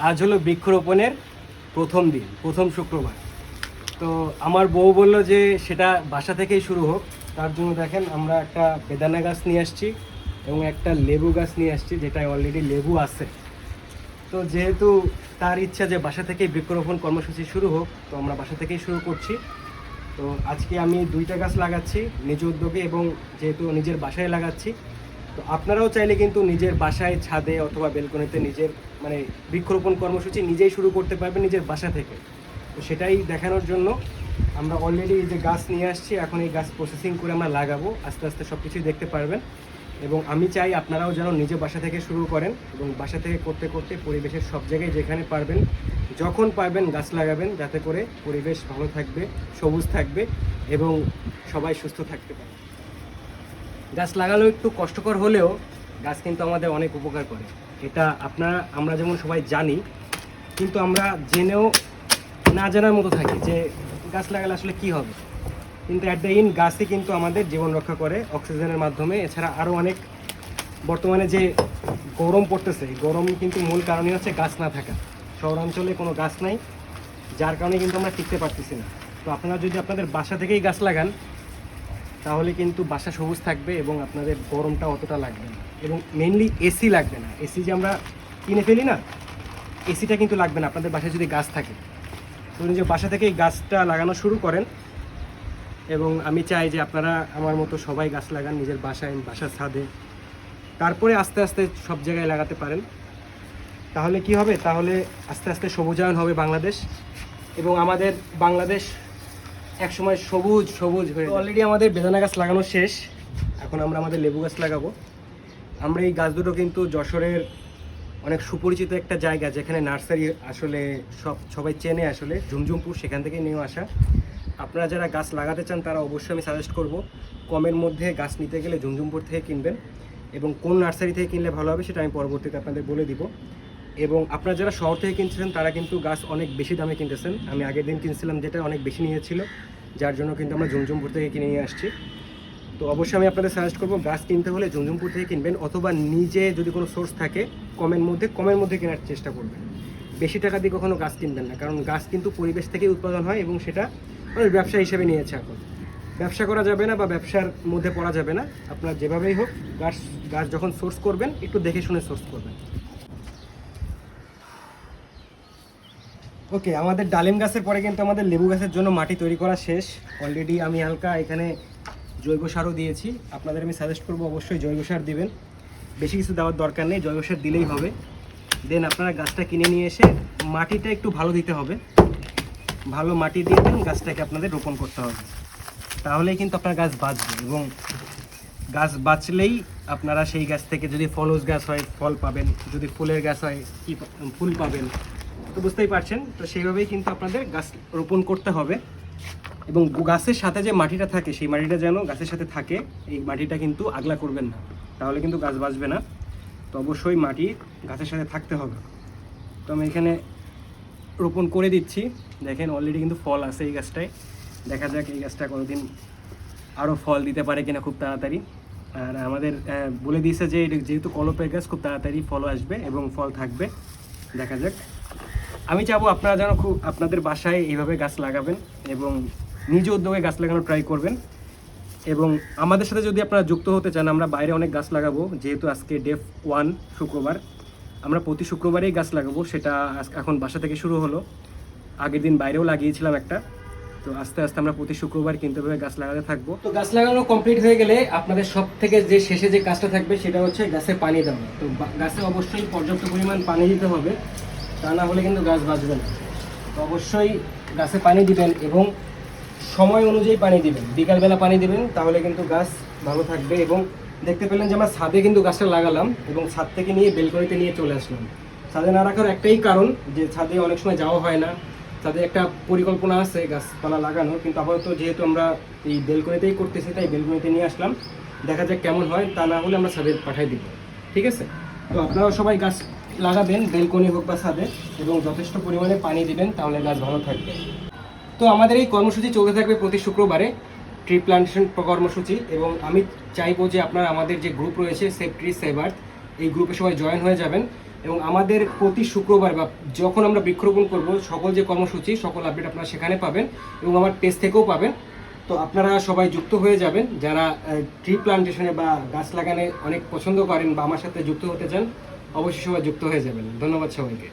আজ হলো বৃক্ষরোপণের প্রথম দিন, প্রথম শুক্রবার। তো আমার বউ বলল যে সেটা বাসা থেকেই শুরু হোক। তার জন্য দেখেন আমরা একটা বেদানা গাছ নিয়ে আসছি এবং একটা লেবু গাছ নিয়ে আসছি, যেটায় অলরেডি লেবু আছে। তো যেহেতু তার ইচ্ছা যে বাসা থেকেই বৃক্ষরোপণ কর্মসূচি শুরু হোক, তো আমরা বাসা থেকেই শুরু করছি। তো আজকে আমি 2টা গাছ লাগাচ্ছি নিজ উদ্যোগে, এবং যেহেতু নিজের বাসায় লাগাচ্ছি, তো আপনারাও চাইলে কিন্তু নিজের বাসায়, ছাদে অথবা বেলকনিতে নিজের বৃক্ষরোপণ কর্মসূচি নিজেই শুরু করতে পারবেন নিজের বাসা থেকে। তো সেটাই দেখানোর জন্য আমরা অলরেডি এই যে গাছ নিয়ে আসছি, এখন এই গাছ প্রসেসিং করে আমরা লাগাবো। আস্তে আস্তে সব কিছুই দেখতে পারবেন, এবং আমি চাই আপনারাও যেন নিজে বাসা থেকে শুরু করেন, এবং বাসা থেকে করতে করতে পরিবেশের সব জায়গায় যেখানে পারবেন, যখন পারবেন গাছ লাগাবেন, যাতে করে পরিবেশ ভালো থাকবে, সবুজ থাকবে এবং সবাই সুস্থ থাকতে পারে। গাছ লাগানো একটু কষ্টকর হলেও গাছ কিন্তু আমাদের অনেক উপকার করে, এটা আমরা যেমন সবাই জানি, কিন্তু আমরা জেনেও না জানার মতো থাকি যে গাছ লাগালে আসলে কি হবে। কিন্তু অ্যাট দ্য এন্ড গাছই কিন্তু আমাদের জীবন রক্ষা করে অক্সিজেনের মাধ্যমে। এছাড়া আরও অনেক, বর্তমানে যে গরম পড়তেছে, এই গরম কিন্তু মূল কারণই হচ্ছে গাছ না থাকা। শহরাঞ্চলে কোনো গাছ নাই, যার কারণে কিন্তু আমরা টিকতে পারতেছি না। তো আপনারা যদি আপনাদের বাসা থেকেই গাছ লাগান, তাহলে কিন্তু বাসা সবুজ থাকবে এবং আপনাদের গরমটা অতটা লাগবে না, এবং মেনলি এসি লাগবে না। এসি যে আমরা কিনে ফেলি না, এসিটা কিন্তু লাগবে না আপনাদের বাসায় যদি গাছ থাকে। তো নিজের বাসা থেকেই গাছটা লাগানো শুরু করেন, এবং আমি চাই যে আপনারা আমার মতো সবাই গাছ লাগান নিজের বাসায়, বাসার ছাদে, তারপরে আস্তে আস্তে সব জায়গায় লাগাতে পারেন। তাহলে কি হবে? তাহলে আস্তে আস্তে সবুজায়ন হবে বাংলাদেশ, এবং আমাদের বাংলাদেশ একসময় সবুজ সবুজ হয়ে। অলরেডি আমাদের বেদানা গাছ লাগানো শেষ, এখন আমরা আমাদের লেবু গাছ লাগাবো। আমরা এই গাছ দুটো কিন্তু যশোরের অনেক সুপরিচিত একটা জায়গা, যেখানে নার্সারি আসলে সবাই চেনে, আসলে ঝুমঝুমপুর, সেখান থেকে নিয়ে আসা। আপনারা যারা গাছ লাগাতে চান তারা অবশ্যই আমি সাজেস্ট করব, কমের মধ্যে গাছ নিতে গেলে ঝুমঝুমপুর থেকে কিনবেন, এবং কোন নার্সারি থেকে কিনলে ভালো হবে সেটা আমি পরবর্তীতে আপনাদের বলে দিব। এবং আপনারা যারা শহর থেকে কিনছিলেন তারা কিন্তু গাছ অনেক বেশি দামে কিনতেছেন। আমি আগের দিন কিনছিলাম, যেটা অনেক বেশি নিয়েছিল, যার জন্য কিন্তু আমরা ঝুমঝুমপুর থেকে কিনে নিয়ে আসছি। তো অবশ্যই আমি আপনাদের সাজেস্ট করবো, গাছ কিনতে হলে ঝুমঝুমপুর থেকে কিনবেন, অথবা নিজে যদি কোনো সোর্স থাকে কমের মধ্যে কেনার চেষ্টা করবেন। বেশি টাকা দিয়ে কখনো গাছ কিনবেন না, কারণ গাছ কিন্তু পরিবেশ থেকেই উৎপাদন হয়, এবং সেটা ব্যবসা হিসেবে নিয়েছে। এখন ব্যবসা করা যাবে না বা ব্যবসার মধ্যে পড়া যাবে না। আপনার যেভাবেই হোক গাছ যখন সোর্স করবেন, একটু দেখে শুনে সোর্স করবেন। ওকে, আমাদের ডালিম গাছের পরে কিন্তু আমাদের লেবু গাছের জন্য মাটি তৈরি করা শেষ। অলরেডি আমি হালকা এখানে জৈব সারও দিয়েছি। আপনাদের আমি সাজেস্ট করবো অবশ্যই জৈব সার দিবেন, বেশি কিছু দেওয়ার দরকার নেই, জৈব সার দিলেই হবে। দেন আপনারা গাছটা কিনে নিয়ে এসে মাটিটা একটু ভালো দিতে হবে, ভালো মাটি দিয়ে দেন গাছটাকে আপনাদের রোপণ করতে হবে। তাহলেই কিন্তু আপনার গাছ বাঁচবে, এবং গাছ বাঁচলেই আপনারা সেই গাছ থেকে, যদি ফলজ গাছ হয় ফল পাবেন, যদি ফুলের গাছ হয় ফুল পাবেন। তো বুঝতেই পারছেন, তো সেইভাবেই কিন্তু আপনাদের গাছ রোপণ করতে হবে। এবং গাছের সাথে যে মাটিটা থাকে, সেই মাটিটা যেন গাছের সাথে থাকে, এই মাটিটা কিন্তু আগলা করবেন না, তাহলে কিন্তু গাছ বাঁচবে না। তো অবশ্যই মাটি গাছের সাথে থাকতে হবে। তো আমি এখানে রোপণ করে দিচ্ছি। দেখেন অলরেডি কিন্তু ফল আছে এই গাছটায়। দেখা যাক এই গাছটা কোনোদিন আরও ফল দিতে পারে কিনা খুব তাড়াতাড়ি। আর আমাদের বলে দিয়েছে যে যেহেতু কলপের গাছ, খুব তাড়াতাড়ি ফল আসবে এবং ফল থাকবে। দেখা যাক। আমি চাবো আপনারা যেন আপনাদের বাসায় এইভাবে গাছ লাগাবেন এবং নিজ উদ্যোগে গাছ লাগানোর ট্রাই করবেন। এবং আমাদের সাথে যদি আপনারা যুক্ত হতে চান, আমরা বাইরে অনেক গাছ লাগাবো। যেহেতু আজকে ডে 1 শুক্রবার, আমরা প্রতি শুক্রবারেই গাছ লাগাবো। সেটা এখন বাসা থেকে শুরু হলো, আগের দিন বাইরেও লাগিয়েছিলাম একটা। তো আস্তে আস্তে আমরা প্রতি শুক্রবার কিন্তু গাছ লাগাতে থাকবো। তো গাছ লাগানো কমপ্লিট হয়ে গেলে আপনাদের সব থেকে যে শেষে যে কাজটা থাকবে সেটা হচ্ছে গাছে পানি দেওয়া। তো গাছে অবশ্যই পর্যাপ্ত পরিমাণ পানি দিতে হবে, তা না হলে কিন্তু গাছ বাঁচবে না। তো অবশ্যই গাছে পানি দিবেন, এবং সময় অনুযায়ী পানি দিবেন। বিকালবেলা পানি দিবেন, তাহলে কিন্তু গাছ ভালো থাকবে। এবং দেখতে পেলেন যে আমরা ছাদে কিন্তু গাছটা লাগালাম, এবং ছাদ থেকে নিয়ে বেলকনিতে নিয়ে চলে আসলাম। ছাদে না রাখার একটাই কারণ, যে ছাদে অনেক সময় যাওয়া হয় না। তাদের একটা পরিকল্পনা আছে গাছপালা লাগানোর, কিন্তু আপাতত যেহেতু আমরা এই বেলকনিতেই করতেছি, তাই বেলকনিতে নিয়ে আসলাম। দেখা যাক কেমন হয়, তা না হলে আমরা ছাদে পাঠাই দিব। ঠিক আছে? তো আপনারাও সবাই গাছ লাগাবেন, বেলকনি হোক বা ছাদে, এবং যথেষ্ট পরিমাণে পানি দিবেন, তাহলে গাছ ভালো থাকবে। তো আমাদের এই কর্মসূচি চলতে থাকবে প্রতি শুক্রবারে, ট্রি প্লান্টেশন কর্মসূচি। এবং আমি চাইবো যে আপনারা আমাদের যে গ্রুপ রয়েছে সেভ ট্রি সেভ আর্থ, এই গ্রুপে সবাই জয়েন হয়ে যাবেন। এবং আমাদের প্রতি শুক্রবার বা যখন আমরা বৃক্ষরোপণ করব সকল যে কর্মসূচি সকল আপডেট আপনারা সেখানে পাবেন এবং আমার পেজ থেকেও পাবেন। তো আপনারা সবাই যুক্ত হয়ে যাবেন, যারা ট্রি প্লান্টেশনে বা গাছ লাগানে অনেক পছন্দ করেন বা আমার সাথে যুক্ত হতে চান, অবশ্যই সবাই যুক্ত হয়ে যাবেন। ধন্যবাদ সবাইকে।